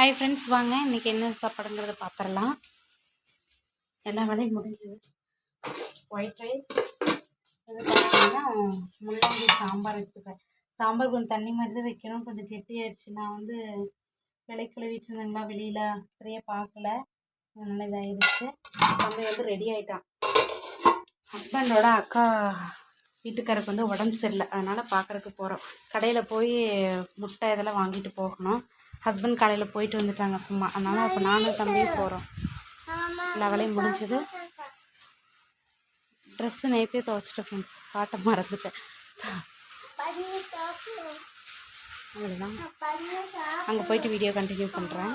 Hi friends, வாங்க இன்றைக்கி என்ன சாப்பாடுங்கிறத பார்த்துடலாம். எல்லா வேலையும் முடிஞ்சுது. ஒயிட் ரைஸ் இது பார்த்தீங்கன்னா முள்ளங்கி சாம்பார் வச்சுருக்கேன். சாம்பார் கொஞ்சம் தண்ணி மாதிரி தான் வைக்கணும், கொஞ்சம் கெட்டியாயிடுச்சு. நான் வந்து கழுவிட்டு இருந்தேங்களா வெளியில், சரியாக பார்க்கல, அதனால் இதாகிடுச்சு. தம்பி வந்து ரெடி ஆகிட்டான். ஹஸ்பண்டோட அக்கா வீட்டுக்காரருக்கு வந்து உடம்பு சரியில்லை, அதனால் பார்க்குறக்கு போகிறோம். கடையில் போய் முட்டை இதெல்லாம் வாங்கிட்டு போகணும். ஹஸ்பண்ட் காலையில் போயிட்டு வந்துட்டாங்க சும்மா, அதனால் இப்போ நானும் தம்பியும் போகிறோம். எல்லா வேலையும் முடிஞ்சது. ட்ரெஸ்ஸு நேற்றே துவைச்சிட்டு ஃப்ரெண்ட்ஸ், காட்ட மறந்துட்டேன். அவ்வளோதான், அங்கே போயிட்டு வீடியோ கண்டினியூ பண்ணுறேன்.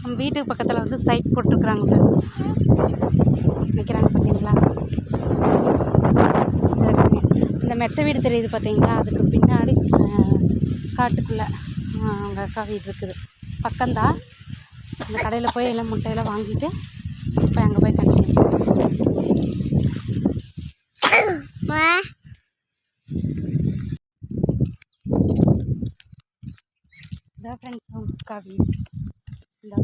நம்ம வீட்டுக்கு பக்கத்தில் வந்து சைட் போட்டிருக்குறாங்க ஃப்ரெண்ட்ஸ், நிற்கிறாங்க பார்த்தீங்களா. இந்த மெத்த வீடு தெரியுது பார்த்தீங்களா, அதுக்கு பின்னாடி காட்டுக்குள்ளே அவங்க அக்கா வீடு இருக்குது. பக்கம்தான். அந்த கடையில் போய் எல்லாம் முட்டையெல்லாம் வாங்கிட்டு இப்போ அங்கே போய் கண்டினியூ. இதான் ஃப்ரெண்ட்ஸ் அவங்க அக்கா வீடு. இந்த